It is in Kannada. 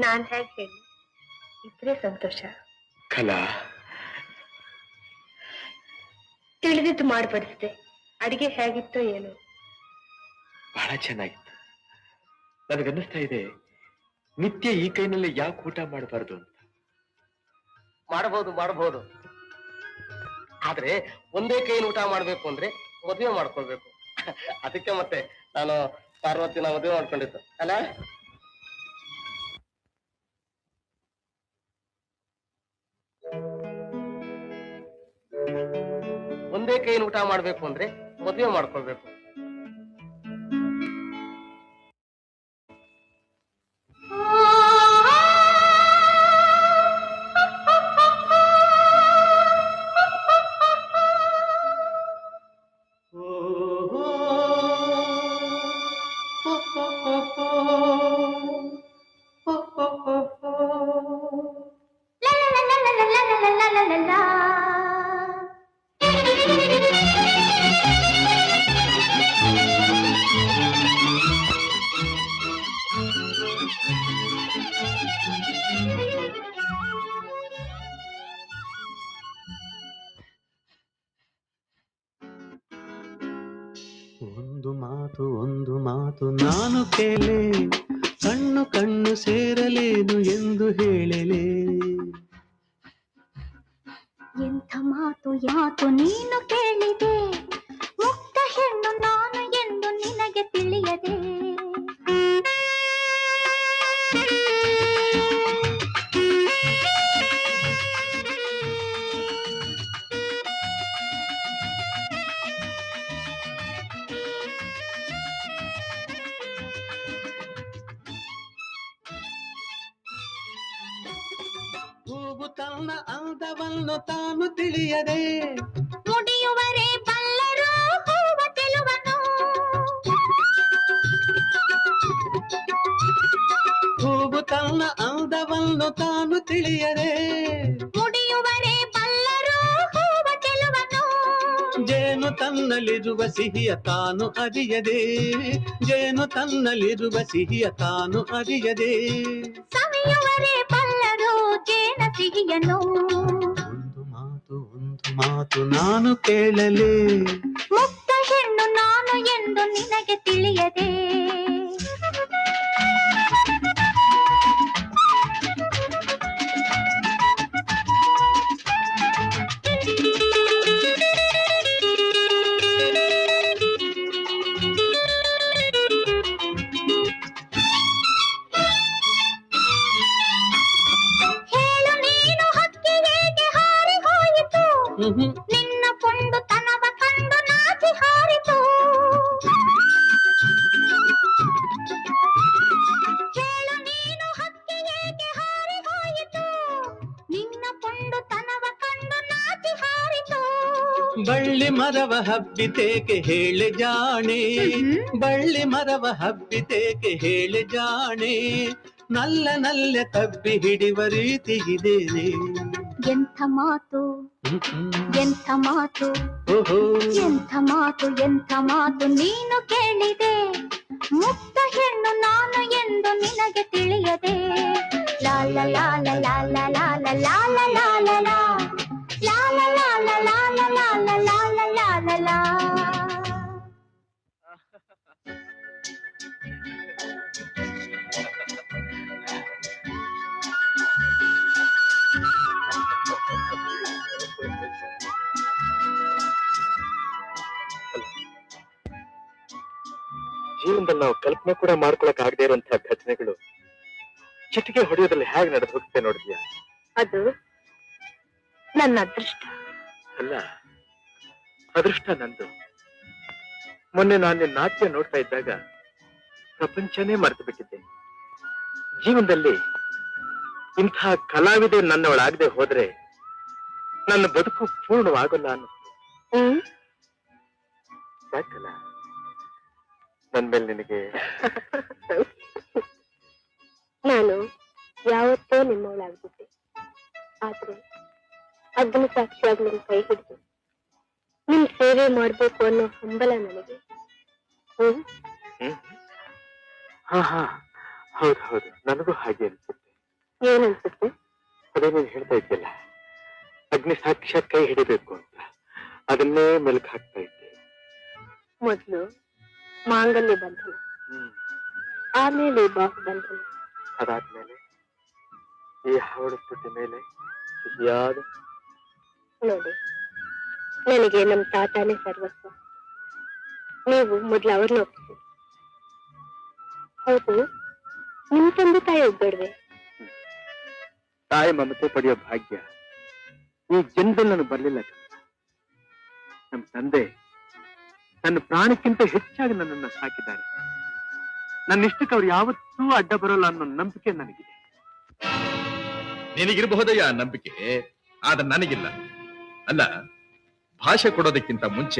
ನಾನ್ ಹೇಗೆ ಹೇಳಿ, ಇದ್ರೆ ಸಂತೋಷ. ಕಲಾ, ತಿಳಿದಿದ್ದು ಮಾಡ್ಬಡಿಸಿದೆ. ಅಡಿಗೆ ಹೇಗಿತ್ತೋ ಏನು, ಬಹಳ ಚೆನ್ನಾಗಿತ್ತು. ನನಗನ್ನಿಸ್ತಾ ಇದೆ ನಿತ್ಯ ಈ ಕೈನಲ್ಲಿ ಯಾಕೆ ಊಟ ಮಾಡಬಾರ್ದು ಅಂತ. ಮಾಡಬಹುದು, ಆದ್ರೆ ಒಂದೇ ಕೈಯಲ್ಲಿ ಊಟ ಮಾಡ್ಬೇಕು ಅಂದ್ರೆ ಮದುವೆ ಮಾಡ್ಕೊಳ್ಬೇಕು. ಅದಕ್ಕೆ ಮತ್ತೆ ನಾನು ಪಾರ್ವತಿನ ಮದುವೆ ಮಾಡ್ಕೊಂಡಿದ್ದು ಅಲ್ಲ. ಒಂದೇ ಕೈಯಲ್ಲಿ ಊಟ ಮಾಡ್ಬೇಕು ಅಂದ್ರೆ ಮದುವೆ ಮಾಡ್ಕೊಳ್ಬೇಕು. ಒಂದು ಮಾತು ನಾನು ಕೇಳೆ, ಕಣ್ಣು ಕಣ್ಣು ಸೇರಲೇನು ಎಂದು ಹೇಳಲೆ. ಎಂಥ ಮಾತು ಯಾತು ನೀನು ಕೇಳಿದೆ, ಮುಕ್ತ ಹೆಣ್ಣು ನಾನು ಎಂದು ನಿನಗೆ ತಿಳಿಯದೆ. ಹೂವು ತನ್ನ ಅಂದವನ್ನು ತಾನು ತಿಳಿಯದೆ, ಮುಡಿಯುವರೆ ಬಲ್ಲರು ಹೂವ ಚೆಲುವನು. ಹೂವು ತನ್ನ ಅಂದವನ್ನು ತಾನು ತಿಳಿಯದೆ, ಮುಡಿಯುವರೆ ಬಲ್ಲರು ಹೂವ ಚೆಲುವನು. ಜೇನು ತನ್ನಲ್ಲಿರುವ ಸಿಹಿಯ ತಾನು ಅರಿಯದೆ, ಜೇನು ತನ್ನಲ್ಲಿರುವ ಸಿಹಿಯ ತಾನು ಅರಿಯದೆ. ಸವಿಯುವರೆ ಬಲ್ಲರು ಜೇನ ಸಿಹಿಯನು. ಒಂದು ಮಾತು ನಾನು ಕೇಳಲೆ, ಮುಕ್ತ ಹೆಣ್ಣು ನಾನು ಎಂದು ನಿನಗೆ ತಿಳಿಯದೆ. ಹೇಳು ನೀನು ಹಕ್ಕಿ ಹೇಗೆ ಹಾರಿ ಹೋಯಿತು, ನಿನ್ನ ಪೊಂಡು ತನವ ಕಂಡು ನಾಚಿ ಹಾರಿತು. ಹೇಳು ನೀನು ಹಕ್ಕಿ ಹೇಗೆ ಹಾರಿ ಹೋಯಿತು, ನಿನ್ನ ಪೊಂಡು ತನವ ಕಂಡು ನಾಚಿ ಹಾರಿತು. ಬಳ್ಳಿ ಮರವ ಹಬ್ಬಿತೇಕೆ ಹೇಳೆ ಜಾಣೆ, ಬಳ್ಳಿ ಮರವ ಹಬ್ಬಿತೇಕೆ ಹೇಳೆ ಜಾಣೆ. ನಲ್ಲ ನಲ್ಲೆ ತಬ್ಬಿ ಹಿಡಿವ ರೀತಿ ಇದೇನೆ. ಎಂಥ ಮಾತು ಎಂಥ ಮಾತು, ಓಹೋ ಎಂಥ ಮಾತು ಎಂಥ ಮಾತು ನೀನು ಕೇಳಿದೆ, ಮುಕ್ತ ಹೆಣ್ಣು ನಾನು ಎಂದು ನಿನಗೆ ತಿಳಿಯದೆ. ಲಾಲ ಲಾಲ ಲಾಲ ಲಾಲ ಲಾಲ ಲಾಲ ಲಾಲ ಲಾಲ ಲಾಲ ಲಾಲ ಲಾಲ ಲಾಲ ಲಾಲ. ಜೀವನದಲ್ಲಿ ನಾವು ಕಲ್ಪನೆ ಕೂಡ ಮಾಡ್ಕೊಳಕ್ ಆಗದೆ ಇರುವಂತಹ ಘಟನೆಗಳು ಚಿಟಿಕೆ ಹೊಡೆಯೋದ್ರಲ್ಲಿ ಹೇಗೆ ನಡೆದು ಹೋಗುತ್ತೆ ನೋಡಿದ್ಯಾ? ಅದು ನನ್ನ ಅದೃಷ್ಟ ಅಲ್ಲ, ಅದೃಷ್ಟ ನಂದು. ಮೊನ್ನೆ ನಾನು ನಾಟ್ಯ ನೋಡ್ತಾ ಇದ್ದಾಗ ಪ್ರಪಂಚನೇ ಮರೆತು ಬಿಟ್ಟಿದ್ದೆ. ಜೀವನದಲ್ಲಿ ಇಂಥ ಕಲಾವಿದೆ ನನ್ನವಳಾಗದೆ ಹೋದ್ರೆ ನನ್ನ ಬದುಕು ಪೂರ್ಣವಾಗಲ್ಲ ಅನ್ನಿಸ್ತು. ಯಾಕಲ್ಲ ನನ್ ಮೇಲೆ ನಿನಗೆ? ನಾನು ಯಾವತ್ತೋ ನಿಮ್ಮವಳಾಗ್ಬಿಟ್ಟೆ, ಆದ್ರೆ ಅಗ್ನಿ ಸಾಕ್ಷಿಯಾಗಿ ನಿನ್ ಕೈ ಹಿಡಿದು ನಿಮ್ ಸೇವೆ ಮಾಡ್ಬೇಕು ಅನ್ನೋ ಹಂಬಲ ನನಗೆ. ಹಾ ಹಾ, ಹೌದು ಹೌದು, ನನಗೂ ಹಾಗೆ ಅನ್ಸುತ್ತೆ. ಏನನ್ಸುತ್ತೆ? ಅದೇ ನೀನು ಹೇಳ್ತಾ ಇದೆಯಲ್ಲ, ಅಗ್ನಿ ಸಾಕ್ಷಾತ್ ಕೈ ಹಿಡಿಬೇಕು ಅಂತ, ಅದನ್ನೇ ಮೆಲುಕು ಹಾಕ್ತಾ ಇದ್ದೆ. ಮೊದಲು ಮಾಂಗಲ್ಯ ಬಂಧನ, ಆಮೇಲೆ ಬಾಹುಬಂಧನ, ಅದಾದ್ಮೇಲೆ ಈ ಹಾವಡ ತುಟಿ ಮೇಲೆ ಸಿಹಿಯಾದ. ನೋಡಿ, ನನಗೆ ನಮ್ಮ ತಾತಾನೇ ಸರ್ವಸ್ವ. ನೀವು ಮೊದ್ಲು ಅವ್ರನ್ನ ಒಪ್ಪಿಸಿ. ಹೌದು, ನಿಮ್ ತಂದೆ ತಾಯಿ ಒಬ್ಬಡ್ವೆ? ತಾಯಿ ಮಮತೆ ಪಡೆಯೋ ಭಾಗ್ಯ ಈ ಜನ್ಮದಲ್ಲಿ ನನಗೆ ಬರ್ಲಿಲ್ಲ. ನಮ್ಮ ತಂದೆ ನನ್ನ ಪ್ರಾಣಕ್ಕಿಂತ ಹೆಚ್ಚಾಗಿ ನನ್ನನ್ನು ಸಾಕಿದ್ದಾರೆ. ನನ್ನ ಇಷ್ಟಕ್ಕೆ ಅವ್ರು ಯಾವತ್ತೂ ಅಡ್ಡ ಬರೋಲ್ಲ ಅನ್ನೋ ನಂಬಿಕೆ ನನಗಿದೆ. ನಿನಗಿರಬಹುದಯ್ಯ ನಂಬಿಕೆ, ಆದ್ರೆ ನನಗಿಲ್ಲ. ಅಲ್ಲ, ಭಾಷೆ ಕೊಡೋದಕ್ಕಿಂತ ಮುಂಚೆ